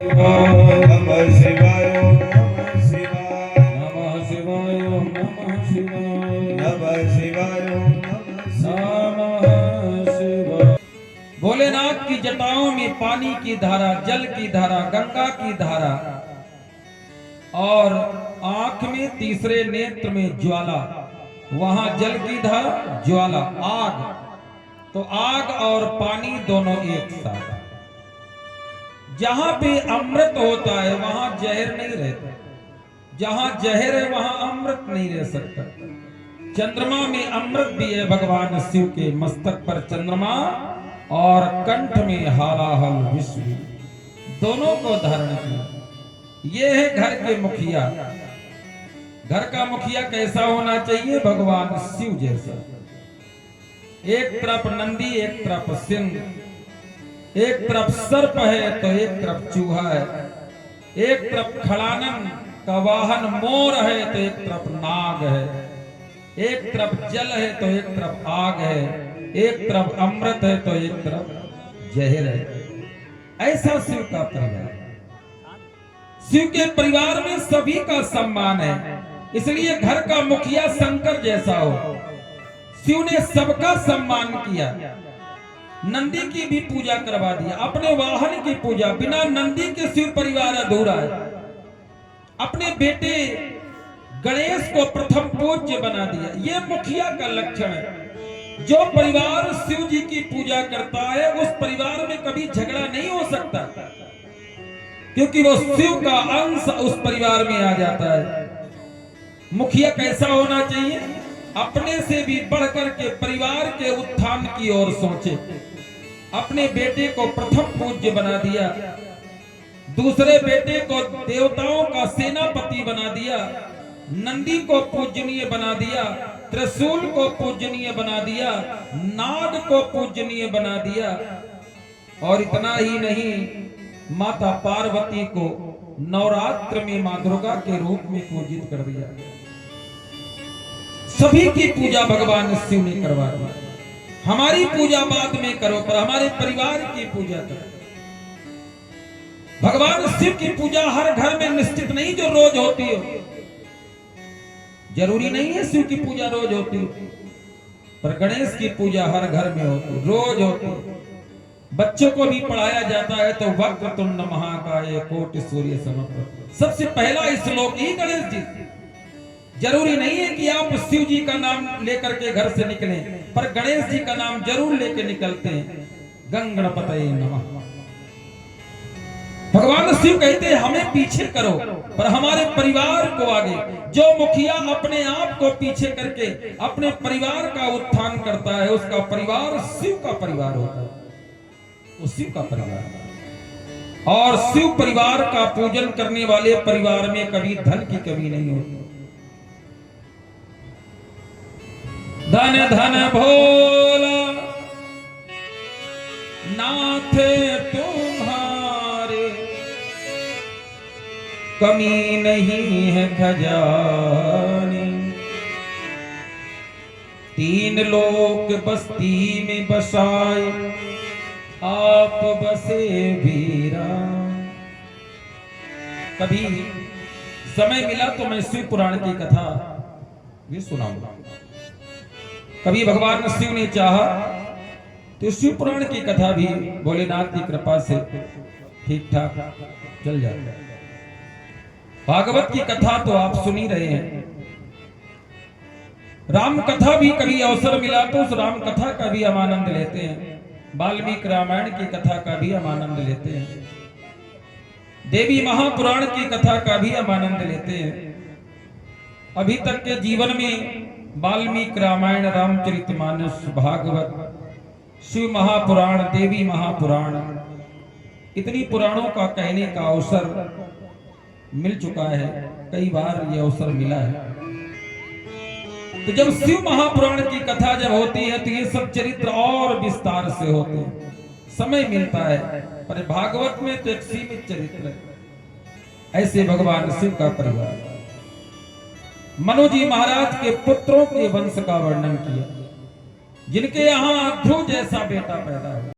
नमः शिवाय नमः शिवाय नमः शिवाय नमः शिवाय नमः शिवाय नमः शिवाय। भोलेनाथ की जटाओं में पानी की धारा, जल की धारा, गंगा की धारा और आंख में तीसरे नेत्र में ज्वाला। वहां जल की धारा, ज्वाला, आग। तो आग और पानी दोनों एक साथ। जहां पे अमृत होता है वहां जहर नहीं रहता, जहां जहर है वहां अमृत नहीं रह सकता। चंद्रमा में अमृत भी है, भगवान शिव के मस्तक पर चंद्रमा और कंठ में हालाहल विश्व, दोनों को धारण किया। ये है घर के मुखिया। घर का मुखिया कैसा होना चाहिए? भगवान शिव जैसा। एक तरफ नंदी, एक तरफ सिंह, एक तरफ सर्प है तो एक तरफ चूहा है, एक तरफ खड़ानन का वाहन मोर है तो एक तरफ नाग है, एक तरफ जल है तो एक तरफ आग है, एक तरफ अमृत है तो एक तरफ जहर है। ऐसा शिव का परिवार। शिव के परिवार में सभी का सम्मान है, इसलिए घर का मुखिया शंकर जैसा हो। शिव ने सबका सम्मान किया। नंदी की भी पूजा करवा दिया, अपने वाहन की पूजा। बिना नंदी के शिव परिवार अधूरा है। अपने बेटे गणेश को प्रथम पूज्य बना दिया। ये मुखिया का लक्षण है। जो परिवार शिव जी की पूजा करता है उस परिवार में कभी झगड़ा नहीं हो सकता, क्योंकि वो शिव का अंश उस परिवार में आ जाता है। मुखिया कैसा होना चाहिए? अपने से भी बढ़कर के परिवार के उत्थान की ओर सोचे। अपने बेटे को प्रथम पूज्य बना दिया, दूसरे बेटे को देवताओं का सेनापति बना दिया, नंदी को पूजनीय बना दिया, त्रिशूल को पूजनीय बना दिया, नाग को पूजनीय बना दिया। और इतना ही नहीं, माता पार्वती को नवरात्र में मां दुर्गा के रूप में पूजित कर दिया। सभी की पूजा भगवान शिव ने करवा दी। हमारी पूजा बाद में करो, पर हमारे परिवार की पूजा करो। भगवान शिव की पूजा हर घर में निश्चित नहीं जो रोज होती हो। जरूरी नहीं है शिव की पूजा रोज होती हो, पर गणेश की पूजा हर घर में होती, रोज होती। बच्चों को भी पढ़ाया जाता है तो वक्रतुंड महाकाय कोटि सूर्य समप्रभ। सबसे पहला श्लोक ही गणेश जी। जरूरी नहीं है कि आप शिव जी का नाम लेकर के घर से निकलें, पर गणेश जी का नाम जरूर लेके निकलते हैं। गंगणपतये नमः। भगवान शिव कहते हैं हमें पीछे करो, पर हमारे परिवार को आगे। जो मुखिया अपने आप को पीछे करके अपने परिवार का उत्थान करता है, उसका परिवार शिव का परिवार होता है, वो शिव का परिवार। और शिव परिवार का पूजन करने वाले परिवार में कभी धन की कमी नहीं होती। धन धन भोला नाथ तुम्हारे, कमी नहीं है खजाने। तीन लोक बस्ती में बसाए, आप बसे वीरा। कभी समय मिला तो मैं शिव पुराण की कथा भी सुनाऊंगा। कभी भगवान शिव ने चाहा तो शिव पुराण की कथा भी भोलेनाथ की कृपा से ठीक ठाक चल जाता है। भागवत की कथा तो आप सुन ही रहे हैं। राम कथा भी कभी अवसर मिला तो उस राम कथा का भी हम आनंद लेते हैं। वाल्मीकि रामायण की कथा का भी हम आनंद लेते हैं। देवी महापुराण की कथा का भी हम आनंद लेते हैं। अभी तक के जीवन में वाल्मीकि रामायण, रामचरितमानस, भागवत, शिव महापुराण, देवी महापुराण, इतनी पुराणों का कहने का अवसर मिल चुका है। कई बार यह अवसर मिला है। तो जब शिव महापुराण की कथा जब होती है तो ये सब चरित्र और विस्तार से होते हैं, समय मिलता है। पर भागवत में तो एक सीमित चरित्र है। ऐसे भगवान शिव का परिवार। मनु जी महाराज के पुत्रों के वंश का वर्णन किया, जिनके यहाँ ध्रुव जैसा बेटा पैदा हुआ।